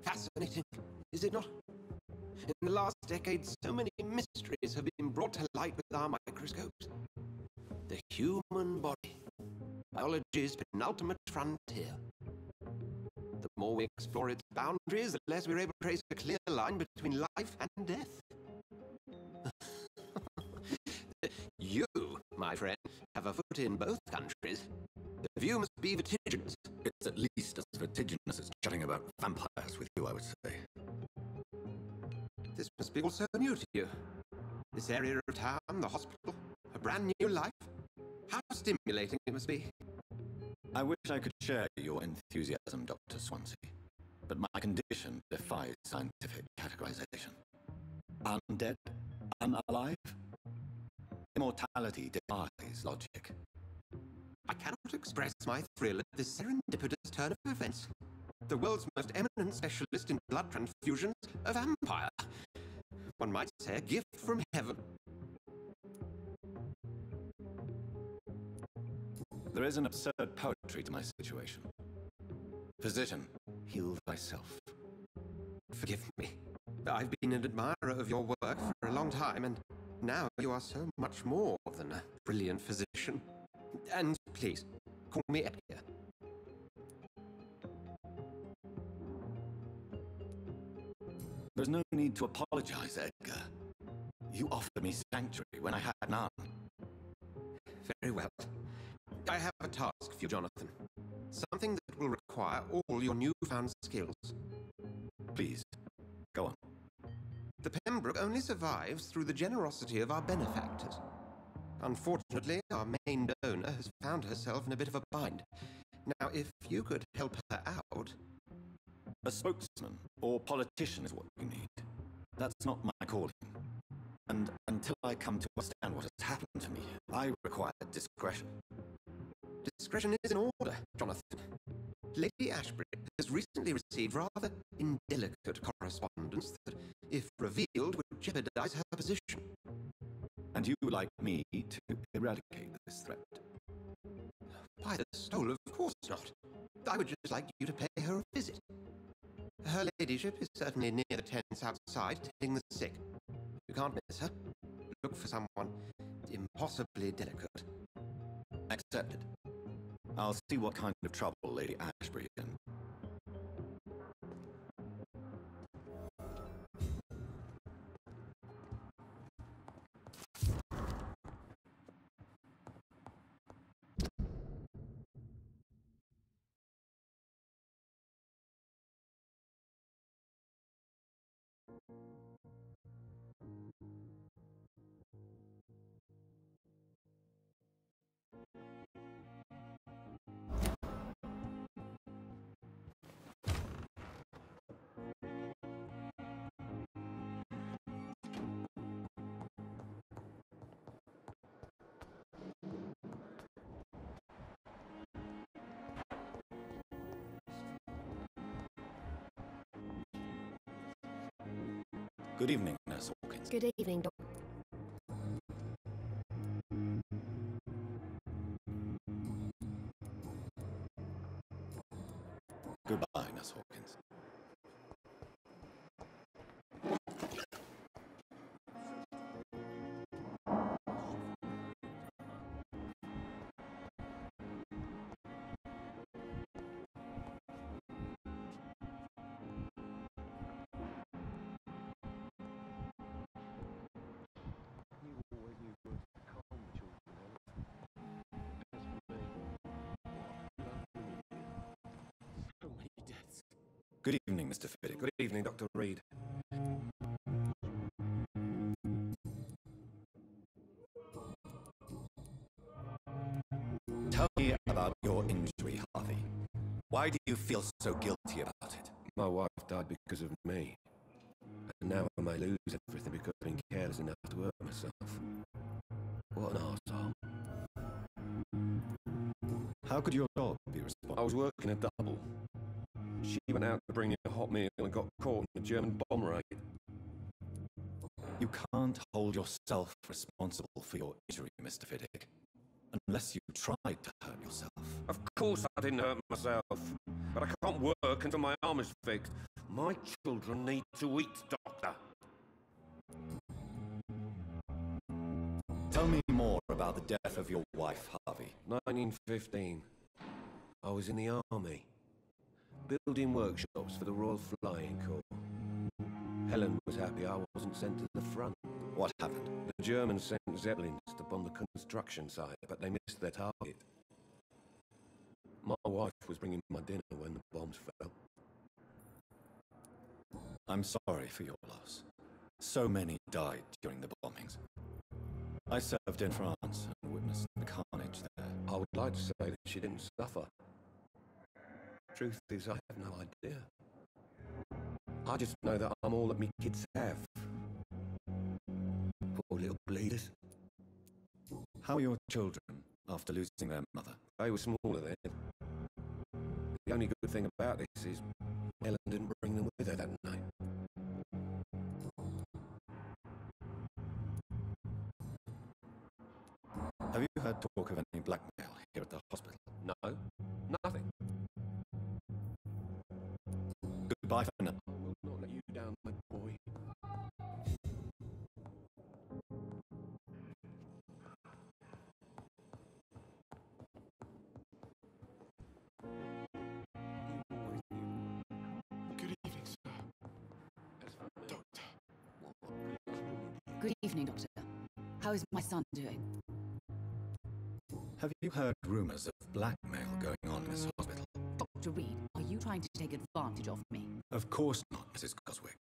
Fascinating, is it not? In the last decade, so many mysteries have been brought to light with our microscopes. The human body, biology's penultimate frontier. The more we explore its boundaries, the less we're able to trace a clear line between life and death. You, my friend, have a foot in both countries. The view must be vertiginous. It's at least as vertiginous as chatting about vampires with you, I would say. This must be all so new to you. This area of town, the hospital, a brand new life. How stimulating it must be. I wish I could share your enthusiasm, Dr. Swansea, but my condition defies scientific categorization. Undead? Unalive? Immortality defies logic. I cannot express my thrill at this serendipitous turn of events. The world's most eminent specialist in blood transfusions, a vampire. One might say a gift from heaven. There is an absurd poetry to my situation. Physician, heal thyself. Forgive me. I've been an admirer of your work for a long time, and now you are so much more than a brilliant physician. And please, call me Edgar. There's no need to apologize, Edgar. You offered me sanctuary when I had none. Very well. I have a task for you, Jonathan. Something that will require all your newfound skills. Please, go on. The Pembroke only survives through the generosity of our benefactors. Unfortunately, our main donor has found herself in a bit of a bind. Now, if you could help her out... A spokesman or politician is what we need. That's not my calling. And until I come to understand what has happened to me, I require discretion. Discretion is in order, Jonathan. Lady Ashbury has recently received rather indelicate correspondence that, if revealed, would jeopardize her position. And you would like me to eradicate this threat? By the stole, of course not. I would just like you to pay her a visit. Her ladyship is certainly near the tents outside, tending the sick. You can't miss her. Look for someone impossibly delicate. Accepted. I'll see what kind of trouble Lady Ashbury is in. Good evening, Nurse Hawkins. Good evening, Doctor. Goodbye, Nurse Hawkins. Good evening, Mr. Fiddick. Good evening, Dr. Reed. Tell me about your injury, Harvey. Why do you feel so guilty about it? My wife died because of me. And now I may lose everything because I've been careless enough to hurt myself. What an arsehole. How could your dog be responsible? I was working a double. She went out to bring me a hot meal and got caught in a German bomb raid. You can't hold yourself responsible for your injury, Mr. Fiddick. unless you tried to hurt yourself. Of course I didn't hurt myself, but I can't work until my arm is fixed. My children need to eat, Doctor. Tell me more about the death of your wife, Harvey. 1915. I was in the army, building workshops for the Royal Flying Corps. Helen was happy I wasn't sent to the front. What happened? The Germans sent Zeppelins to bomb the construction site, but they missed their target. My wife was bringing my dinner when the bombs fell. I'm sorry for your loss. So many died during the bombings. I served in France and witnessed the carnage there. I would like to say that she didn't suffer. Truth is, I have no idea. I just know that I'm all that me kids have. Poor little bleeders. How are your children after losing their mother? They were smaller then. The only good thing about this is Helen didn't bring them with her that night. Have you heard talk of any blackmail here at the hospital? No, nothing. Goodbye for now. I will not let you down, my boy. Good evening, sir. Doctor. Good evening, Doctor. How is my son doing? Have you heard rumors of blackmail going on in this hospital? Dr. Reed, are you trying to take advantage of me? Of course not, Mrs. Goswick.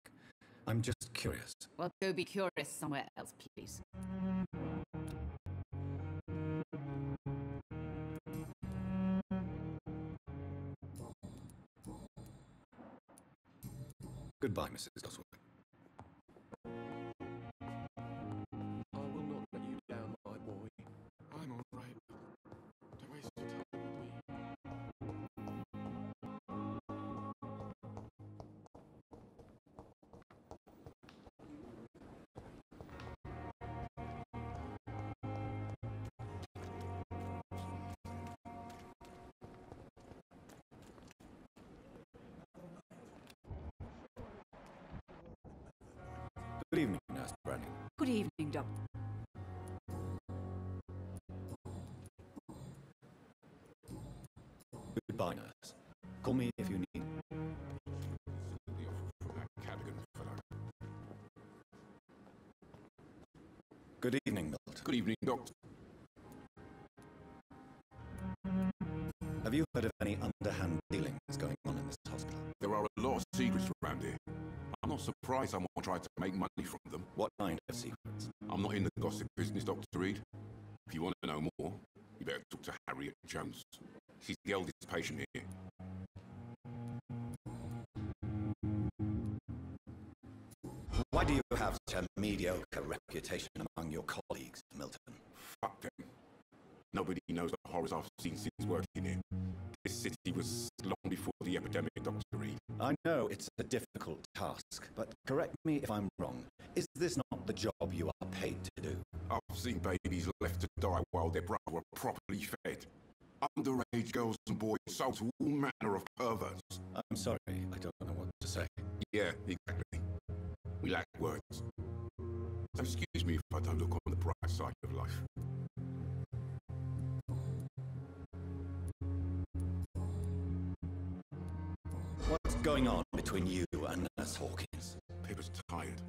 I'm just curious. Well, go be curious somewhere else, please. Goodbye, Mrs. Goswick. I will not let you down, my boy. I'm all right. Don't waste your time with me. Good evening, Nurse Branning. Good evening, Doctor. Goodbye, nurse. Call me if you need. The offer from that Cadigan fellow. Good evening, Milt. Good evening, Doctor. Have you heard of any underhand dealings going on in this hospital? There are a lot of secrets around here. I'm not surprised someone tried to make money from them. What kind of secrets? I'm not in the gossip business, Dr. Reed. If you want to know more, you better talk to Harriet Jones. She's the eldest patient here. Why do you have such a mediocre reputation among your colleagues, Milton? Fuck them. Nobody knows the horrors I've seen since working here. This city was long before the epidemic, Dr. Reed. I know it's a difficult task, but correct me if I'm wrong. Is this not the job you are paid to do? I've seen babies left to die while their brothers were properly fed. Underage girls and boys sold to all manner of perverts. I'm sorry, I don't know what to say. Yeah, exactly. We lack words. So excuse me if I don't look on the bright side of life. What's going on between you and Nurse Hawkins? Pippa's tired.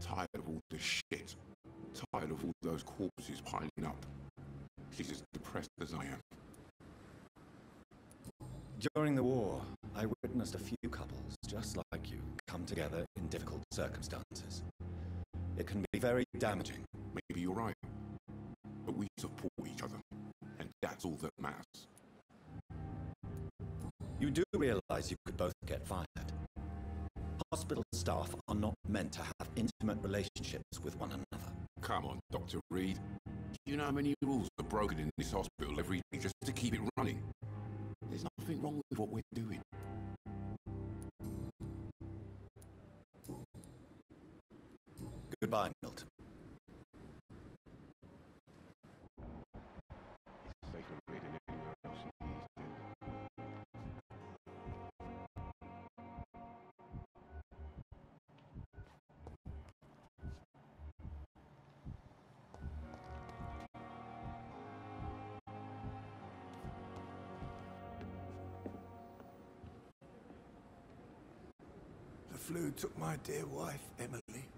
Tired of all the shit. Tired of all those corpses piling up. She's as depressed as I am. During the war, I witnessed a few couples, just like you, come together in difficult circumstances. It can be very damaging. Maybe you're right. But we support each other. And that's all that matters. You do realize you could both get fired. Hospital staff are not meant to have intimate relationships with one another. Come on, Dr. Reed. Do you know how many rules are broken in this hospital every day just to keep it running? There's nothing wrong with what we're doing. Goodbye, Milton. flu took my dear wife, Emily.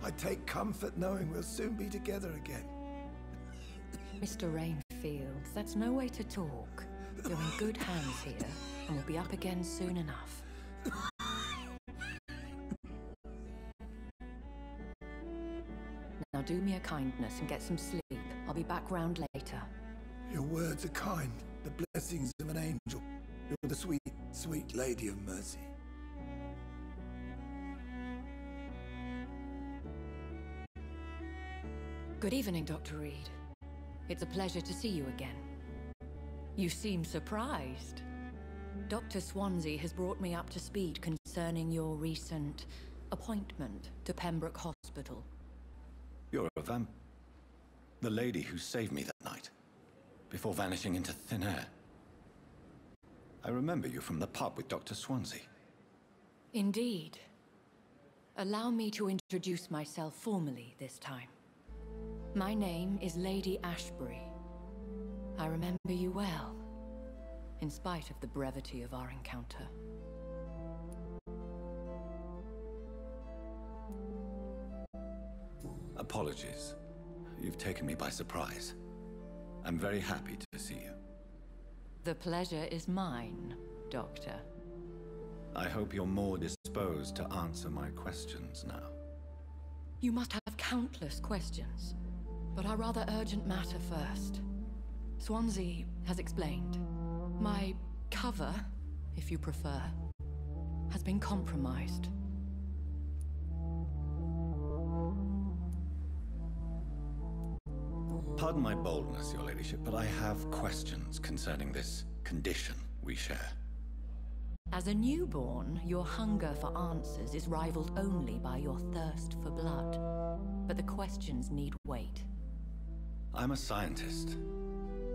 I take comfort knowing we'll soon be together again. Mr. Rainfield, that's no way to talk. You're in good hands here, and we'll be up again soon enough. Now do me a kindness and get some sleep. I'll be back round later. Your words are kind, the blessings of an angel. You're the sweet, sweet Lady of Mercy. Good evening, Dr. Reed. It's a pleasure to see you again. You seem surprised. Dr. Swansea has brought me up to speed concerning your recent appointment to Pembroke Hospital. You're a vamp... The lady who saved me that night, before vanishing into thin air. I remember you from the pub with Dr. Swansea. Indeed. Allow me to introduce myself formally this time. My name is Lady Ashbury. I remember you well, in spite of the brevity of our encounter. Apologies. You've taken me by surprise. I'm very happy to see you. The pleasure is mine, Doctor. I hope you're more disposed to answer my questions now. You must have countless questions, but our rather urgent matter first. Swansea has explained. My cover, if you prefer, has been compromised. Pardon my boldness, Your Ladyship, but I have questions concerning this condition we share. As a newborn, your hunger for answers is rivaled only by your thirst for blood. But the questions need wait. I'm a scientist.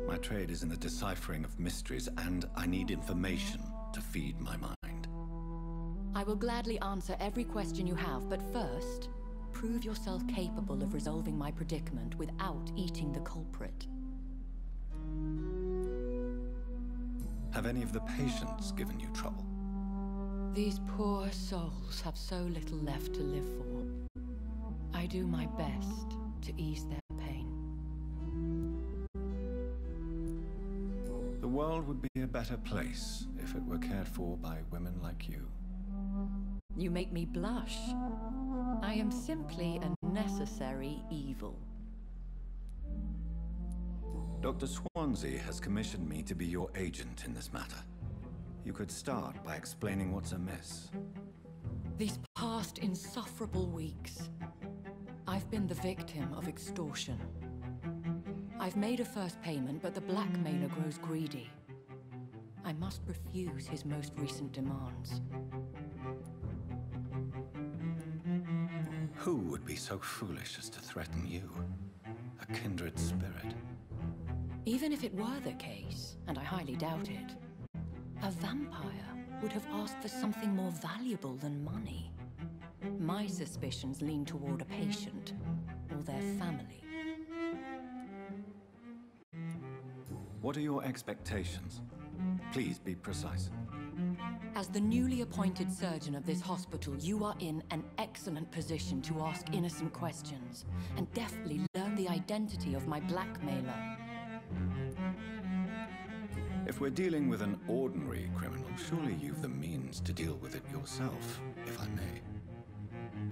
My trade is in the deciphering of mysteries, and I need information to feed my mind. I will gladly answer every question you have, but first, prove yourself capable of resolving my predicament without eating the culprit. Have any of the patients given you trouble? These poor souls have so little left to live for. I do my best to ease their pain. The world would be a better place if it were cared for by women like you. You make me blush. I am simply a necessary evil. Dr. Swansea has commissioned me to be your agent in this matter. You could start by explaining what's amiss. These past insufferable weeks, I've been the victim of extortion. I've made a first payment, but the blackmailer grows greedy. I must refuse his most recent demands. Who would be so foolish as to threaten you? A kindred spirit. Even if it were the case, and I highly doubt it, a vampire would have asked for something more valuable than money. My suspicions lean toward a patient or their family. What are your expectations? Please be precise. As the newly appointed surgeon of this hospital, you are in an excellent position to ask innocent questions and deftly learn the identity of my blackmailer. If we're dealing with an ordinary criminal, surely you've the means to deal with it yourself, if I may.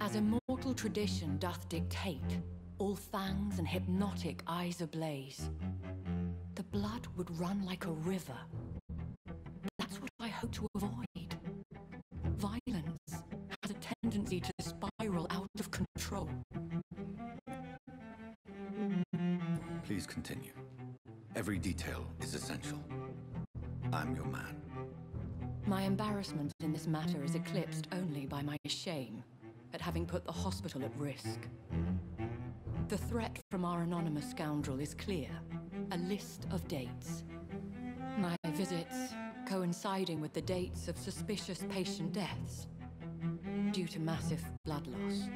As immortal tradition doth dictate, all fangs and hypnotic eyes ablaze, the blood would run like a river. That's what I hope to avoid. Violence has a tendency to spiral out of control. Please continue. Every detail is essential. I'm your man. My embarrassment in this matter is eclipsed only by my shame at having put the hospital at risk. The threat from our anonymous scoundrel is clear. A list of dates. My visits coinciding with the dates of suspicious patient deaths due to massive blood loss.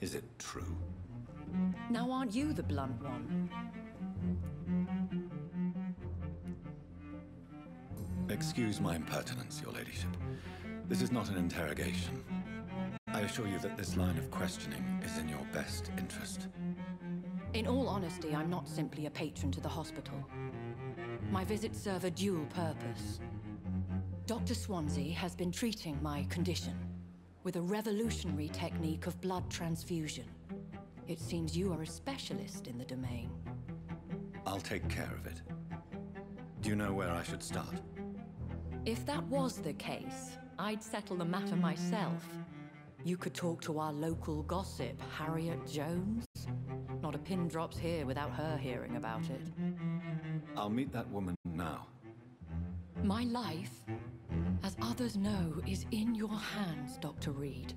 Is it true? Now aren't you the blunt one? Excuse my impertinence, Your Ladyship. This is not an interrogation. I assure you that this line of questioning is in your best interest. In all honesty, I'm not simply a patron to the hospital. My visits serve a dual purpose. Dr. Swansea has been treating my condition with a revolutionary technique of blood transfusion. It seems you are a specialist in the domain. I'll take care of it. Do you know where I should start? If that was the case, I'd settle the matter myself. You could talk to our local gossip, Harriet Jones. Not a pin drops here without her hearing about it. I'll meet that woman now. My life, as others know, is in your hands, Dr. Reed.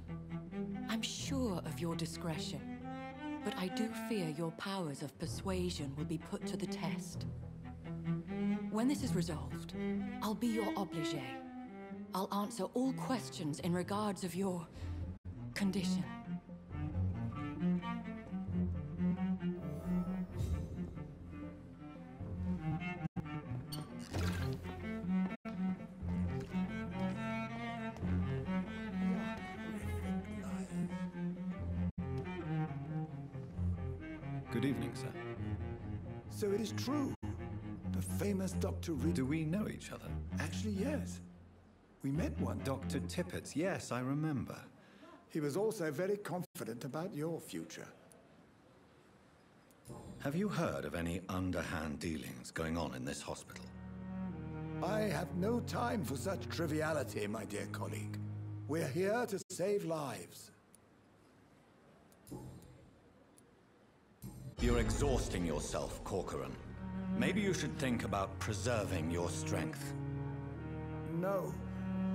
I'm sure of your discretion, but I do fear your powers of persuasion will be put to the test. When this is resolved, I'll be your obligé. I'll answer all questions in regards of your condition. Good evening, sir. So it is true. The famous Dr. Reed. Do we know each other? Actually, yes. We met one. Dr. Tippett, yes, I remember. He was also very confident about your future. Have you heard of any underhand dealings going on in this hospital? I have no time for such triviality, my dear colleague. We're here to save lives. You're exhausting yourself, Corcoran. Maybe you should think about preserving your strength. No.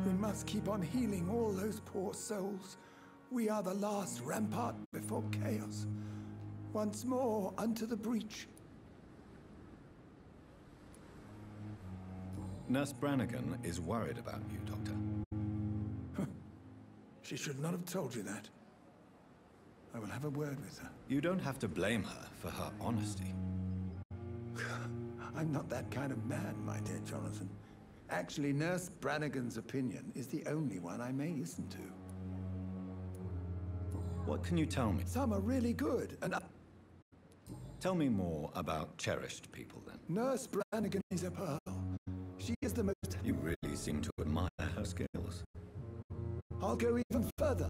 We must keep on healing all those poor souls. We are the last rampart before chaos. Once more, unto the breach. Nurse Brannigan is worried about you, Doctor. She should not have told you that. I will have a word with her. You don't have to blame her for her honesty. I'm not that kind of man, my dear Jonathan. Actually, Nurse Brannigan's opinion is the only one I may listen to. What can you tell me? Some are really good, and Tell me more about cherished people, then. Nurse Brannigan is a pearl. She is the most... You really seem to admire her skills. I'll go even further.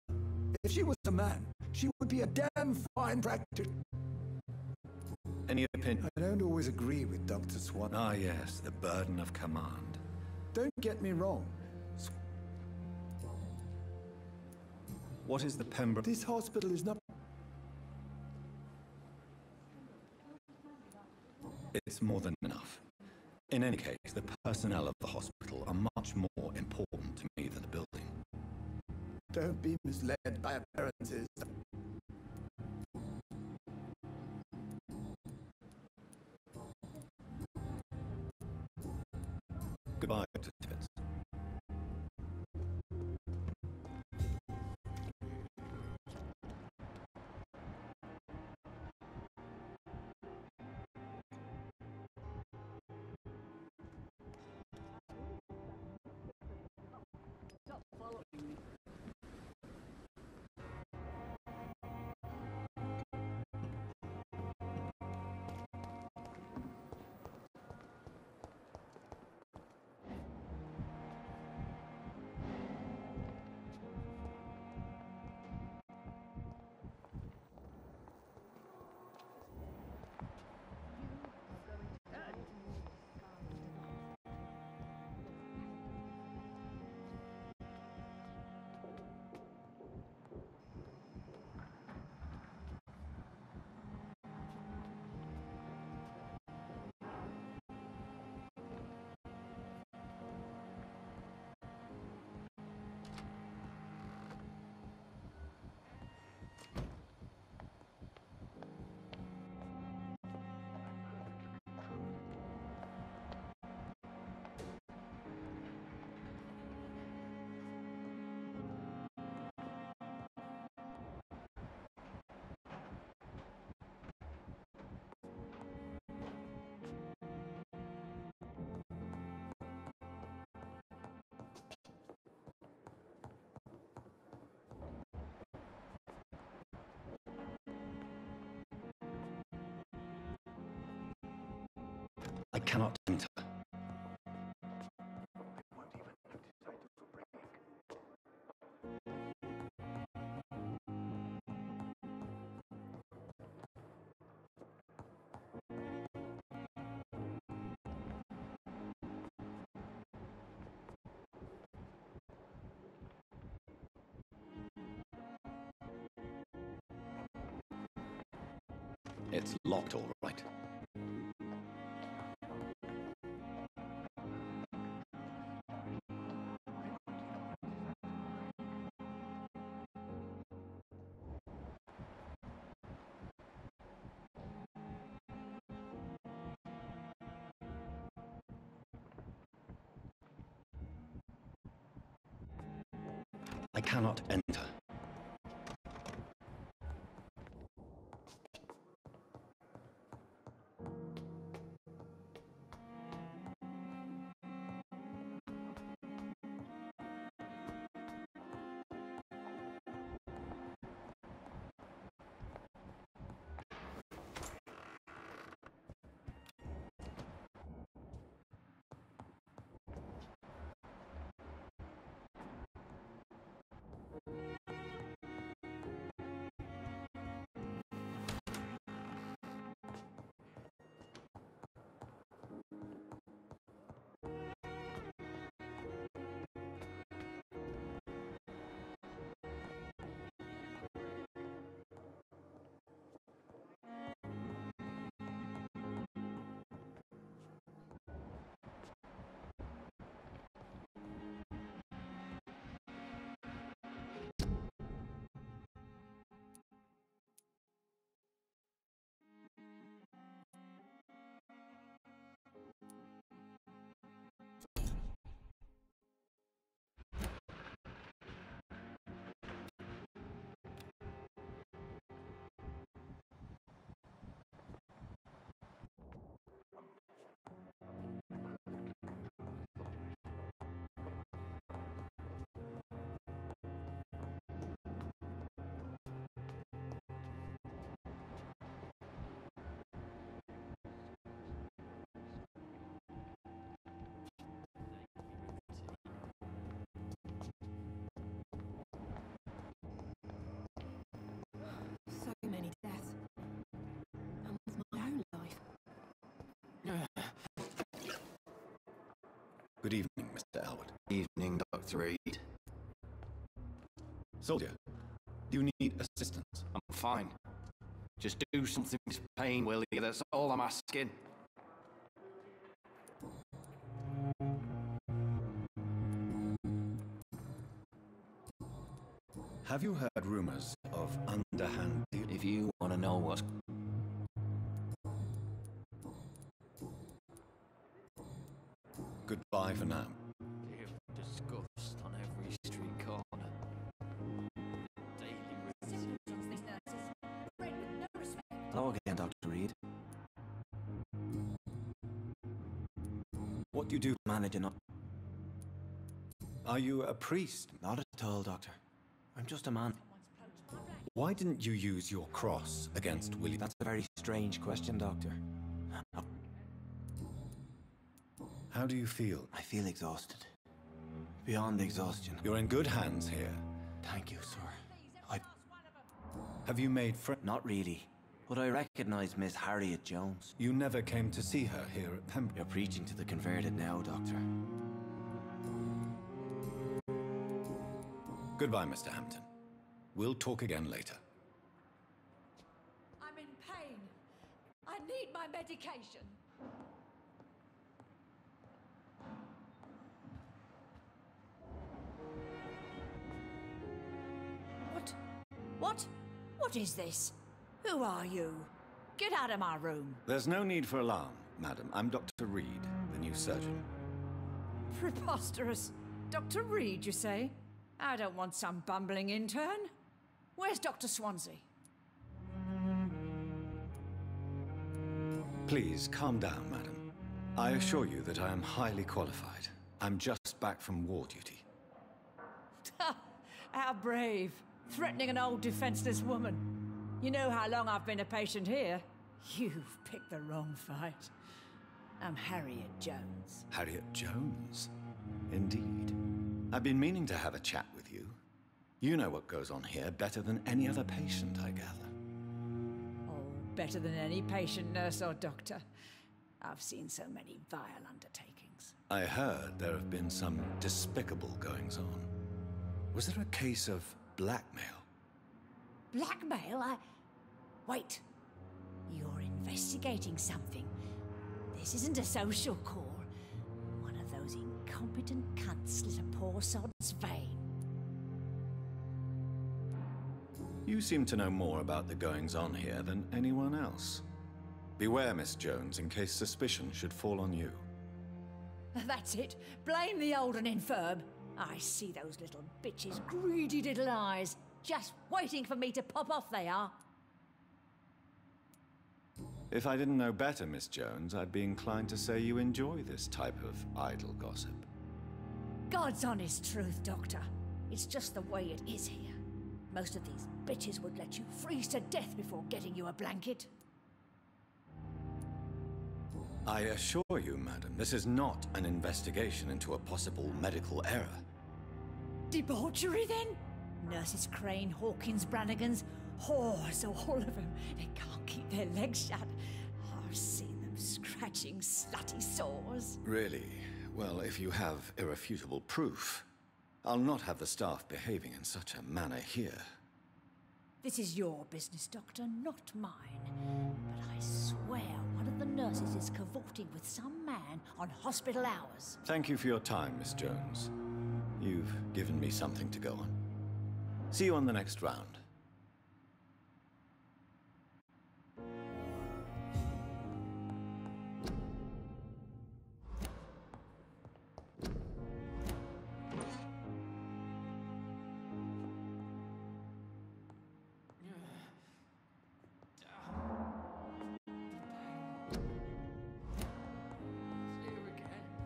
If she was a man, she would be a damn fine practitioner. Any opinion? I don't always agree with Dr. Swan. Ah, yes, the burden of command. Don't get me wrong. What is the Pembroke? This hospital is not... It's more than enough. In any case, the personnel of the hospital are much more important to me than the building. Don't be misled by appearances. Goodbye, Dr. Tippett. cannot enter. It's locked, all right. I cannot enter. So many deaths. And with my own life. Good evening, Mr. Elwood. Evening, Dr. Reed. Soldier, do you need assistance? I'm fine. Just do something with this pain, will you? That's all I'm asking. Have you heard rumors of underhand dealings? If you want to know what's... Goodbye for now. Disgust on every street corner. Daily Hello again, Dr. Reed. What do you do? Managing up. Are you a priest? Not at all, Doctor. I'm just a man. Why didn't you use your cross against William? That's a very strange question, Doctor. How do you feel? I feel exhausted. Beyond exhaustion. You're in good hands here. Thank you, sir. Have you made friends? Not really. But I recognize Miss Harriet Jones. You never came to see her here at Pembroke. You're preaching to the converted now, Doctor. Goodbye, Mr. Hampton. We'll talk again later. I'm in pain. I need my medication. What is this? Who are you? Get out of my room. There's no need for alarm, madam. I'm Dr. Reed, the new surgeon. Preposterous. Dr. Reed, you say? I don't want some bumbling intern. Where's Dr. Swansea? Please, calm down, madam. I assure you that I am highly qualified. I'm just back from war duty. How brave. Threatening an old defenseless woman. You know how long I've been a patient here. You've picked the wrong fight. I'm Harriet Jones. Harriet Jones? Indeed. I've been meaning to have a chat with you. You know what goes on here better than any other patient, I gather. Oh, better than any patient, nurse, or doctor. I've seen so many vile undertakings. I heard there have been some despicable goings-on. Was there a case of blackmail? Blackmail? Wait. You're investigating something. This isn't a social call. One of those incompetent cunts slit a poor sod's vein. You seem to know more about the goings-on here than anyone else. Beware, Miss Jones, in case suspicion should fall on you. That's it. Blame the old and infirm. I see those little bitches' greedy little eyes. Just waiting for me to pop off, they are. If I didn't know better, Miss Jones, I'd be inclined to say you enjoy this type of idle gossip. God's honest truth, Doctor. It's just the way it is here. Most of these bitches would let you freeze to death before getting you a blanket. I assure you, madam, this is not an investigation into a possible medical error. Debauchery, then? Nurses Crane, Hawkins, Brannigans, whores, all of them. They can't keep their legs shut. I've seen them scratching slutty sores. Really? Well, if you have irrefutable proof, I'll not have the staff behaving in such a manner here. This is your business, Doctor, not mine. But I swear one of the nurses is cavorting with some man on hospital hours. Thank you for your time, Miss Jones. You've given me something to go on. See you on the next round.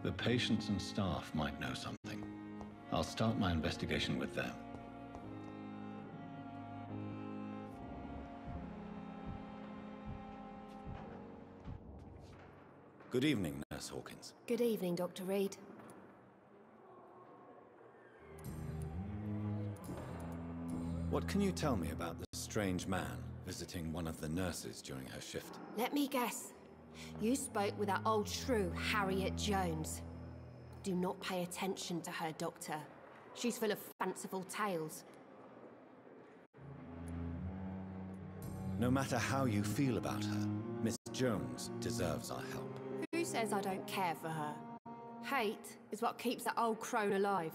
The patients and staff might know something. I'll start my investigation with them. Good evening, Nurse Hawkins. Good evening, Dr. Reed. What can you tell me about the strange man visiting one of the nurses during her shift? Let me guess. You spoke with that old shrew, Harriet Jones. Do not pay attention to her, Doctor. She's full of fanciful tales. No matter how you feel about her, Miss Jones deserves our help. Who says I don't care for her? Hate is what keeps that old crone alive.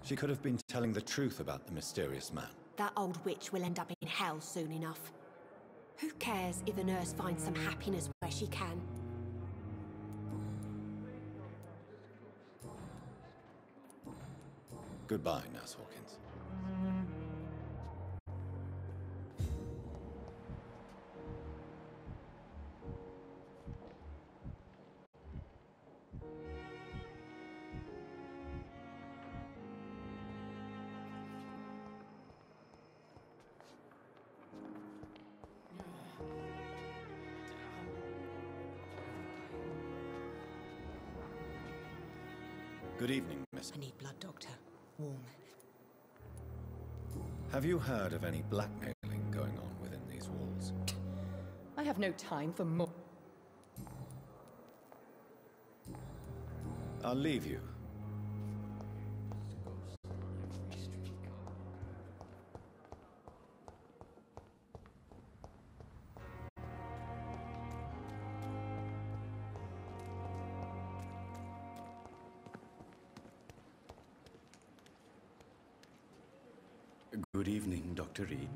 She could have been telling the truth about the mysterious man. That old witch will end up in hell soon enough. Who cares if the nurse finds some happiness where she can? Goodbye, Nurse Hawkins. Good evening, Miss. I need blood, Doctor. Warm. Have you heard of any blackmailing going on within these walls? I have no time for more. I'll leave you. Good evening, Dr. Reed.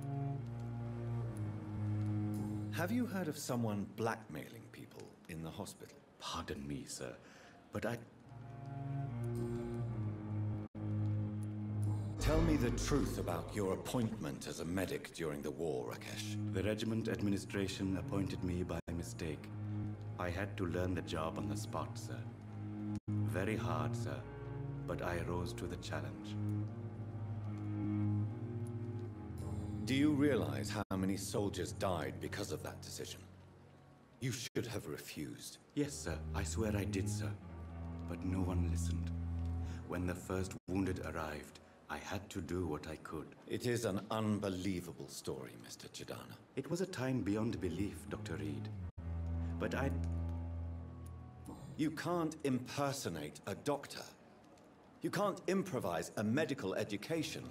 Have you heard of someone blackmailing people in the hospital? Pardon me, sir, but I... Tell me the truth about your appointment as a medic during the war, Rakesh. The regiment administration appointed me by mistake. I had to learn the job on the spot, sir. Very hard, sir, but I rose to the challenge. Do you realize how how many soldiers died because of that decision? You should have refused. Yes, sir. I swear I did, sir. But no one listened. When the first wounded arrived, I had to do what I could. It is an unbelievable story, Mr. Chidana. It was a time beyond belief, Dr. Reed. But You can't impersonate a doctor. You can't improvise a medical education.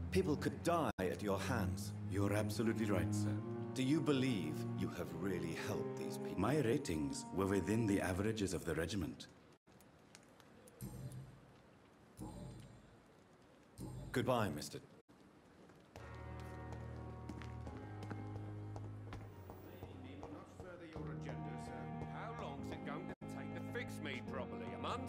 People could die at your hands. You're absolutely right, sir. Do you believe you have really helped these people? My ratings were within the averages of the regiment. Goodbye, Mr. Not further your agenda, sir. How long's it going to take to fix me properly? A month?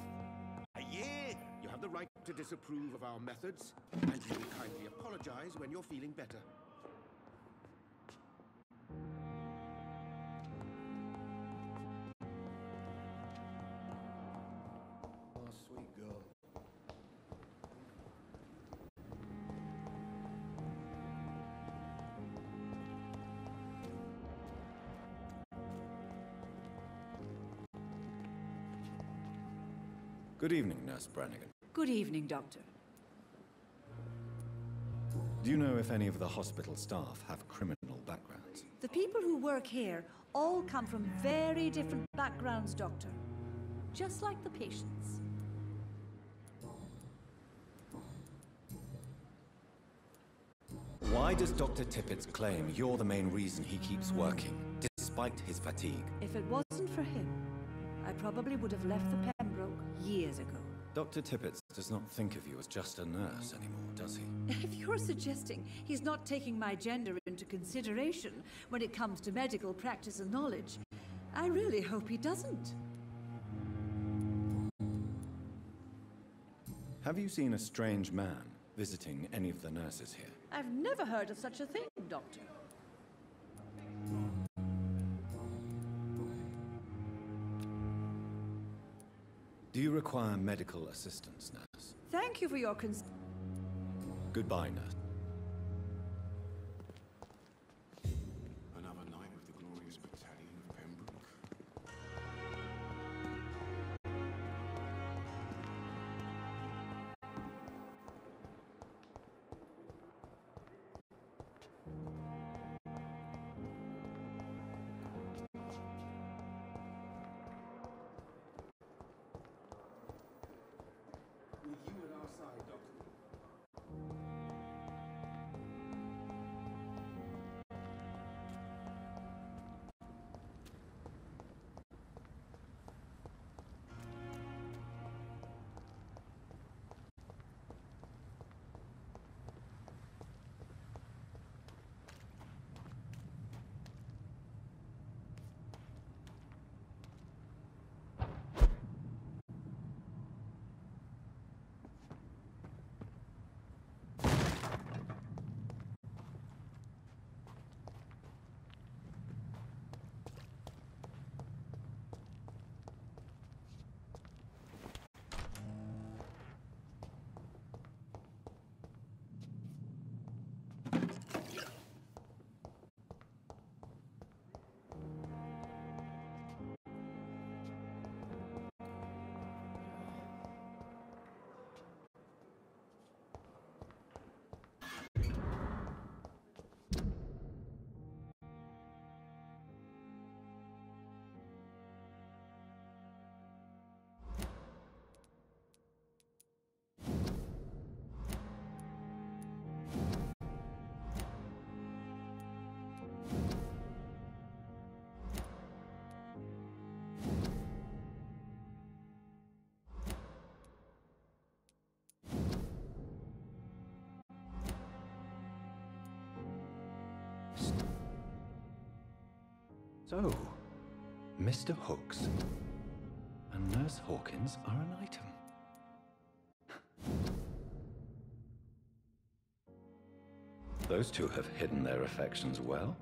A year? You have the right to disapprove of our methods, and you will kindly apologize when you're feeling better. Oh, sweet girl. Good evening, Nurse Brannigan. Good evening, Doctor. Do you know if any of the hospital staff have criminal backgrounds? The people who work here all come from very different backgrounds, Doctor. Just like the patients. Why does Dr. Tippett's claim you're the main reason he keeps working, despite his fatigue? If it wasn't for him, I probably would have left the Pembroke years ago. Dr. Tippett does not think of you as just a nurse anymore, does he? If you're suggesting he's not taking my gender into consideration when it comes to medical practice and knowledge, I really hope he doesn't. Have you seen a strange man visiting any of the nurses here? I've never heard of such a thing, Doctor. Do you require medical assistance, nurse? Thank you for your Goodbye, nurse. Another night with the glorious battalion of Pembroke. With you at our side, Doctor. So, Mr. Hooks and Nurse Hawkins are an item. Those two have hidden their affections well.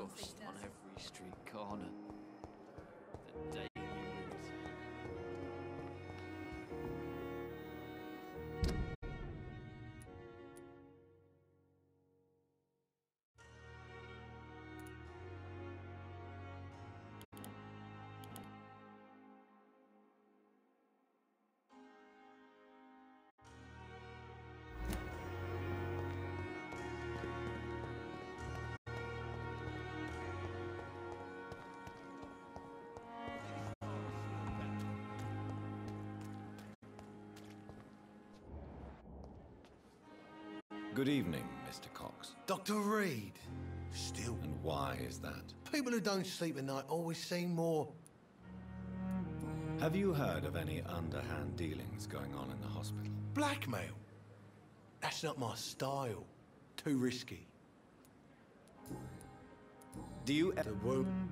Dust on every street corner. The daily route. Good evening, Mr. Cox. Dr. Reed. Still. And why is that? People who don't sleep at night always seem more... Have you heard of any underhand dealings going on in the hospital? Blackmail? That's not my style. Too risky. Do you The womb.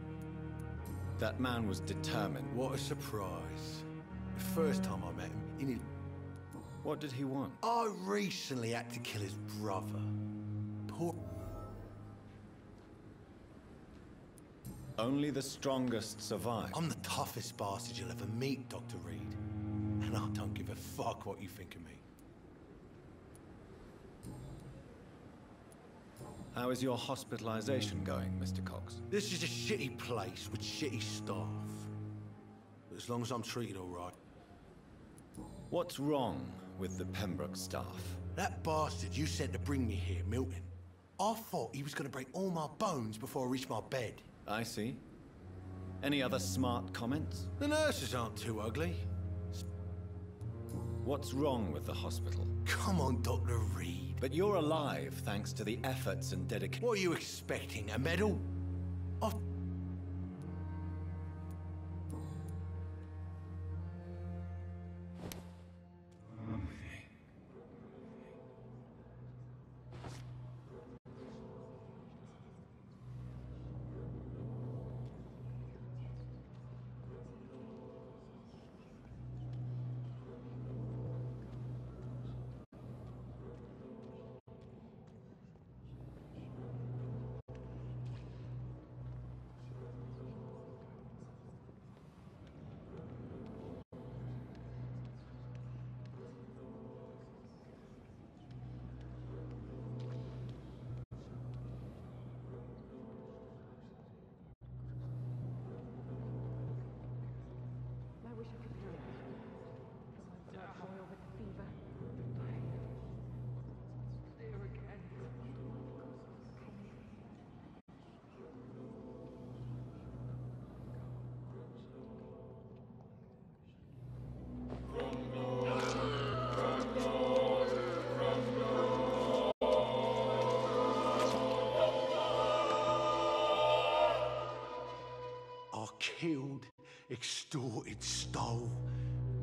That man was determined. What a surprise. The first time I met him, he nearly... What did he want? I recently had to kill his brother. Poor... Only the strongest survive. I'm the toughest bastard you'll ever meet, Dr. Reed. And I don't give a fuck what you think of me. How is your hospitalization going, Mr. Cox? This is a shitty place with shitty staff. But as long as I'm treated all right. What's wrong with the Pembroke staff? That bastard you sent to bring me here, Milton. I thought he was going to break all my bones before I reached my bed. I see. Any other smart comments? The nurses aren't too ugly. What's wrong with the hospital? Come on, Dr. Reed. But you're alive thanks to the efforts and dedication. What are you expecting, a medal? I've... Killed, extorted, stole.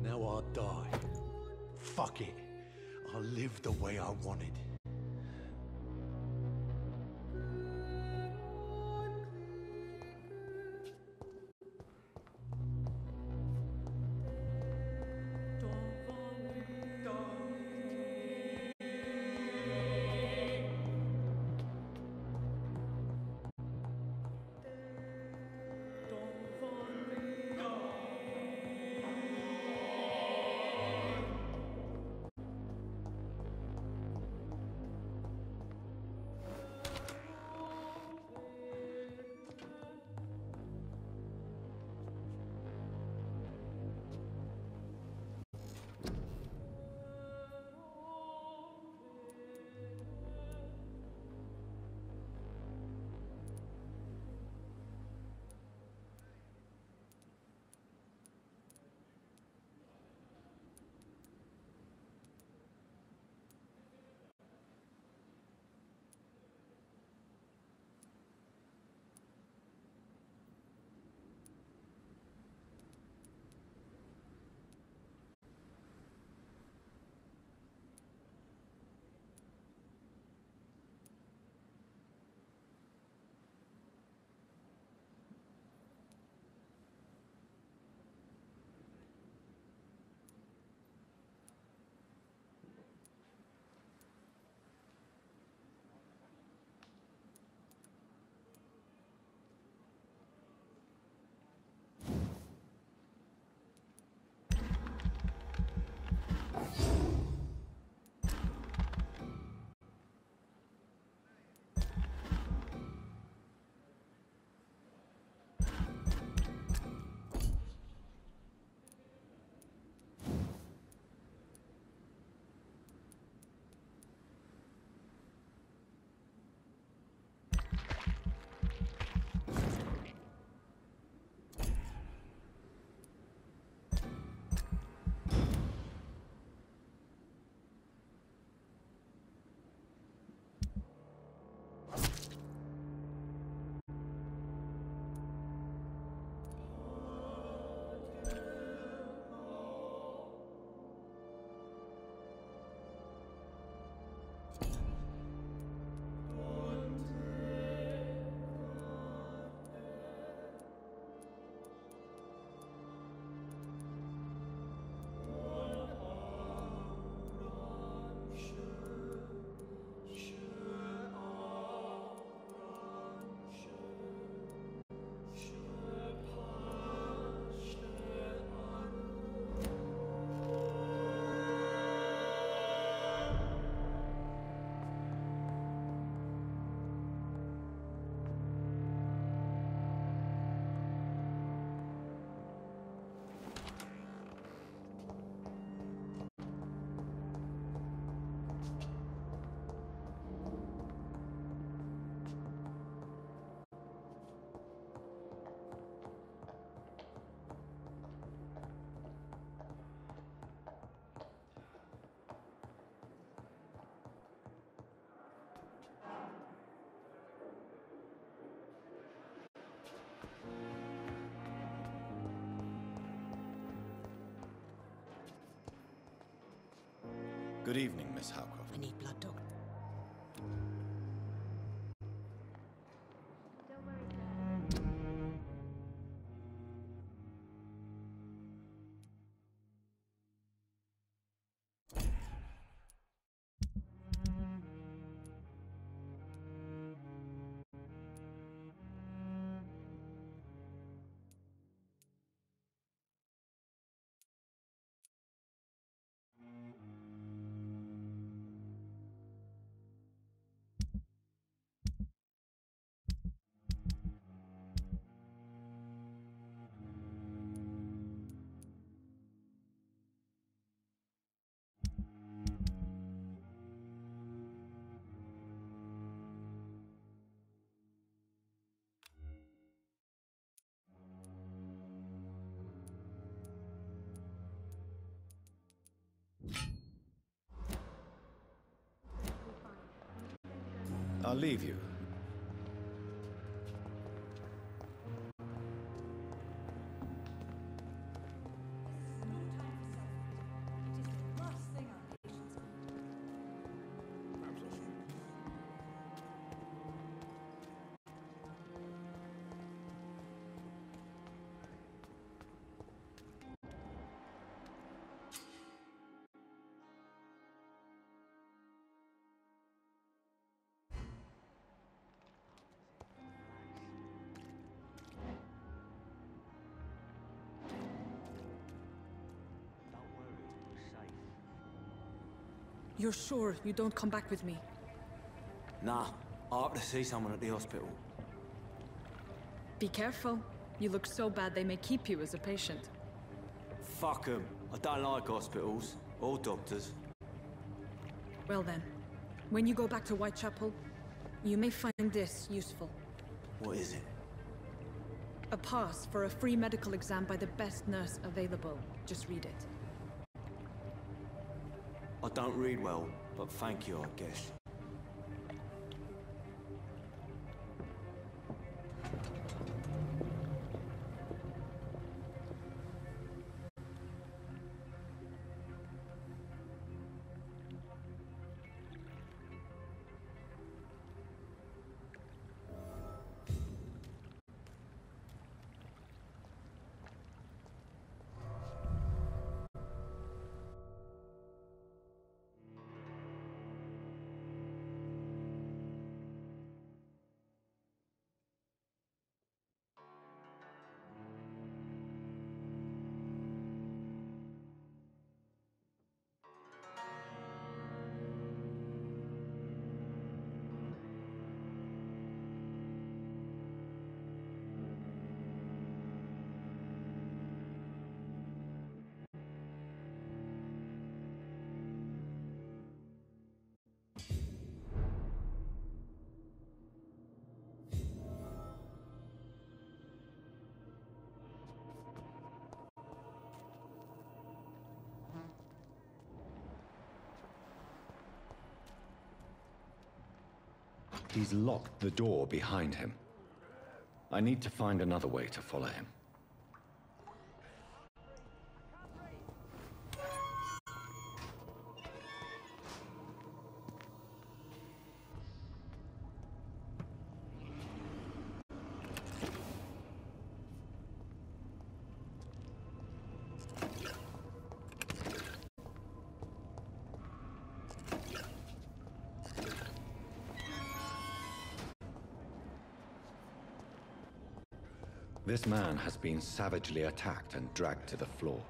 Now I die. Fuck it. I live the way I wanted. Good evening, Miss Howcroft. I need blood, Doctor. I'll leave you. You're sure you don't come back with me? Nah, I have to see someone at the hospital. Be careful. You look so bad they may keep you as a patient. Fuck 'em. I don't like hospitals or doctors. Well then, when you go back to Whitechapel, you may find this useful. What is it? A pass for a free medical exam by the best nurse available. Just read it. I don't read well, but thank you, I guess. He's locked the door behind him. I need to find another way to follow him. This man has been savagely attacked and dragged to the floor.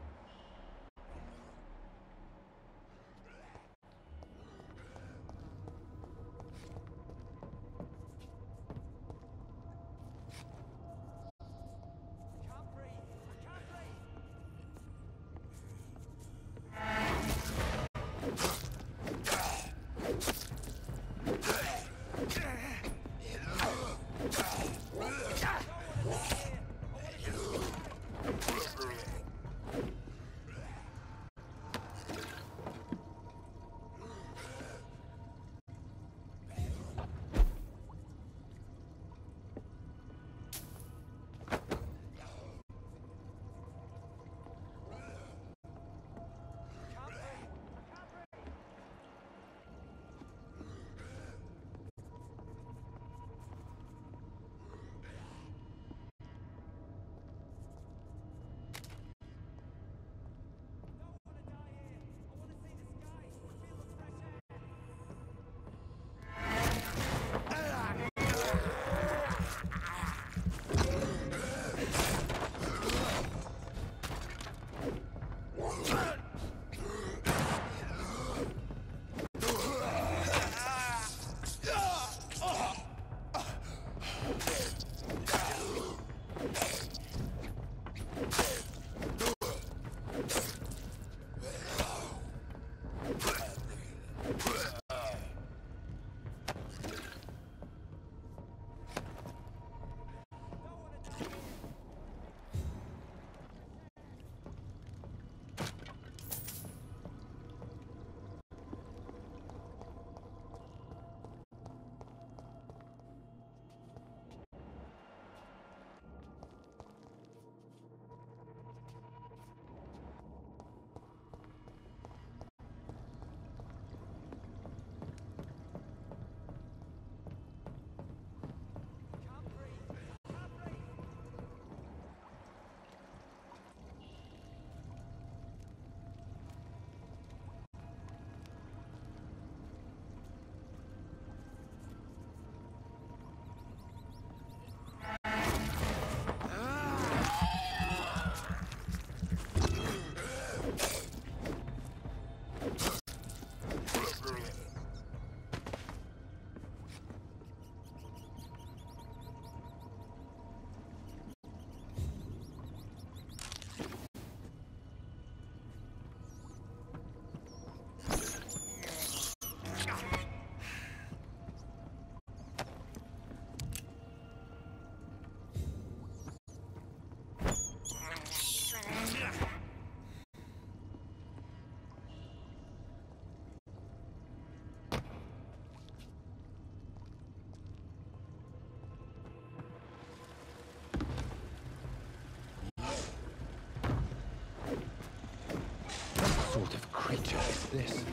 creature is this?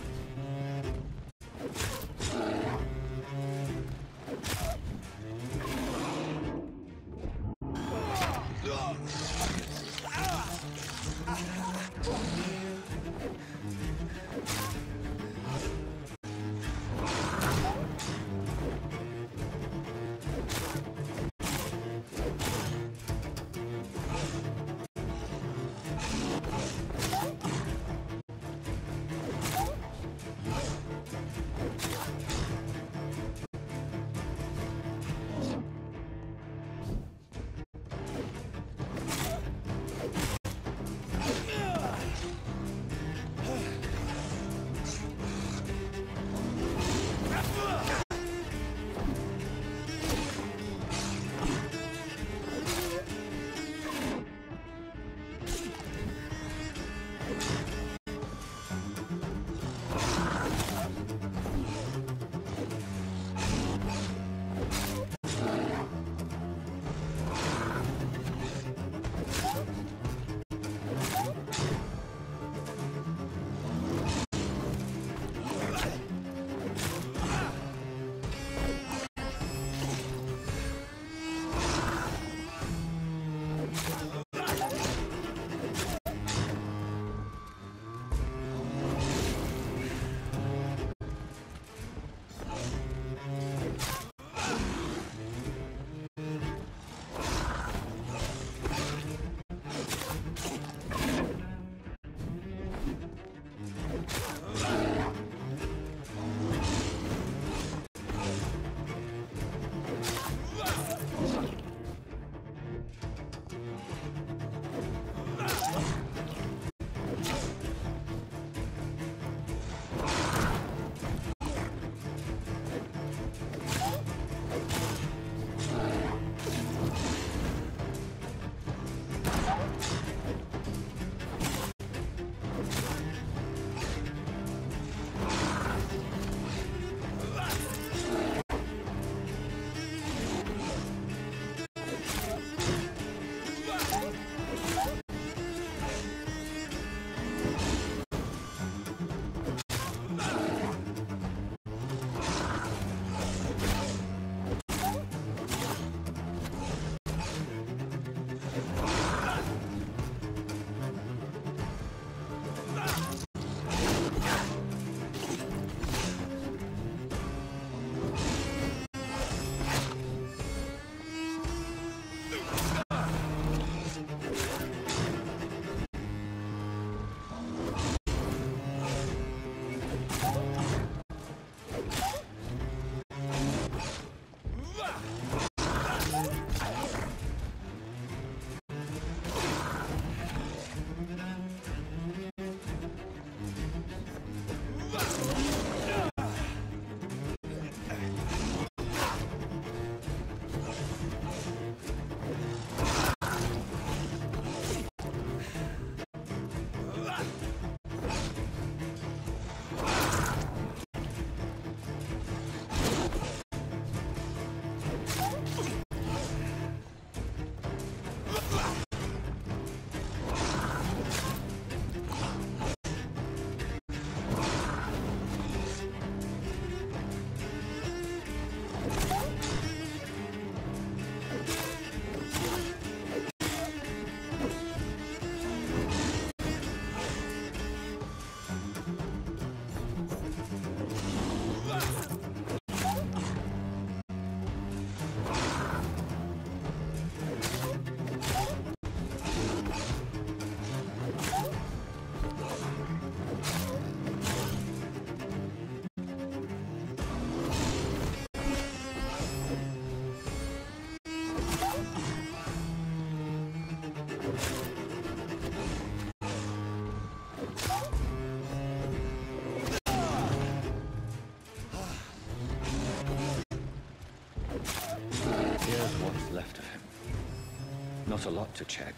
Not a lot to check,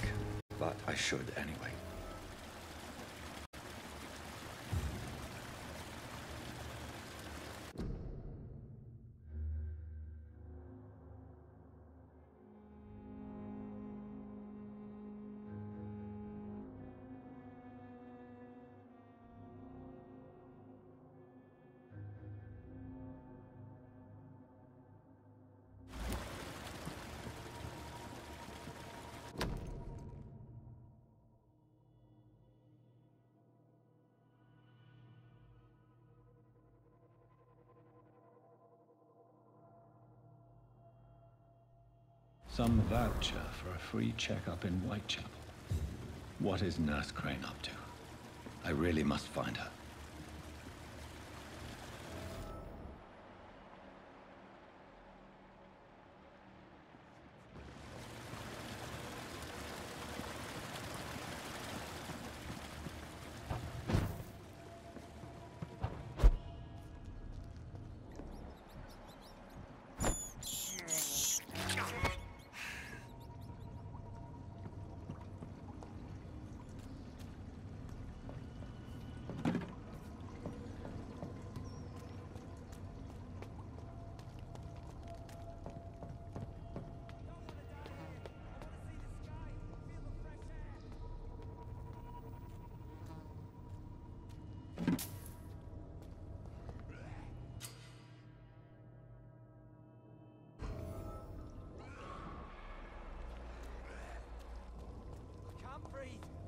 but I should anyway. Some voucher for a free checkup in Whitechapel. What is Nurse Crane up to? I really must find her.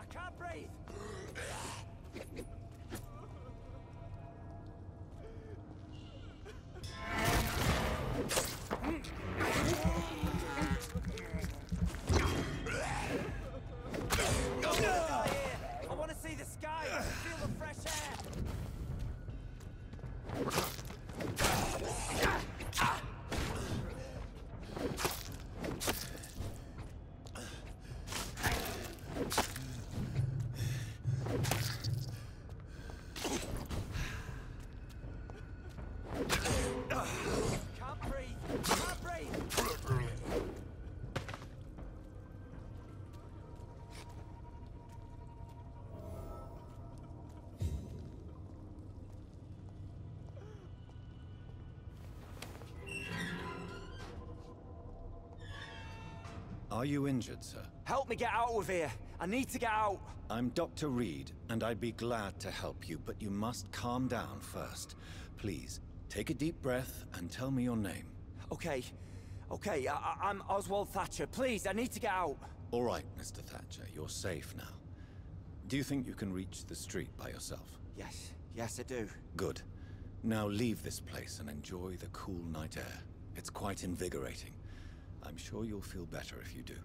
I can't breathe! I want to see the sky, feel the fresh air. Are you injured, sir? Help me get out of here. I need to get out. I'm Dr. Reed, and I'd be glad to help you, but you must calm down first. Please, take a deep breath and tell me your name. Okay. I'm Oswald Thatcher. Please, I need to get out. All right, Mr. Thatcher, you're safe now. Do you think you can reach the street by yourself? Yes, I do. Good. Now leave this place and enjoy the cool night air. It's quite invigorating. I'm sure you'll feel better if you do.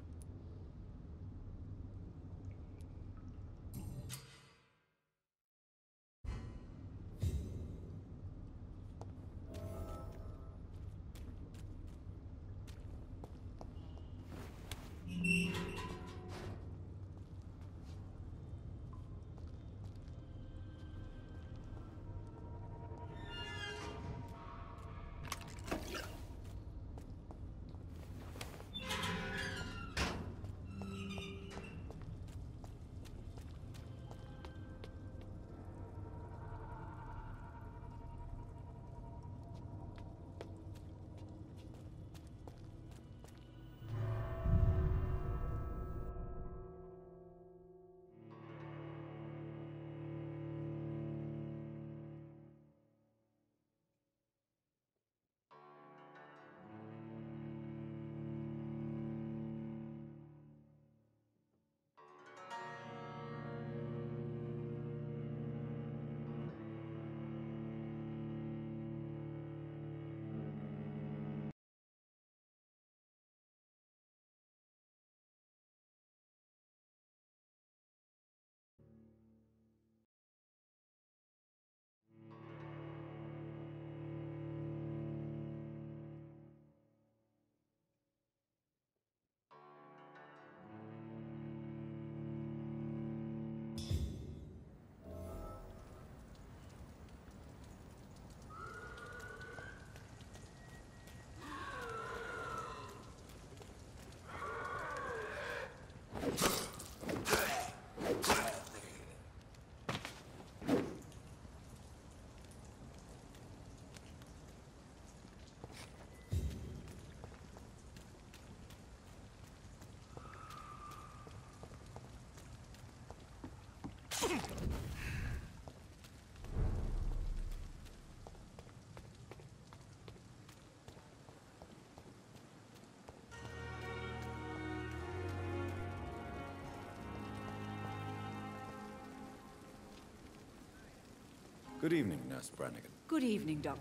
Good evening, Nurse Brannigan. Good evening, Doc.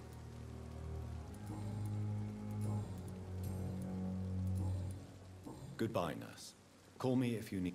Goodbye, nurse. Call me if you need...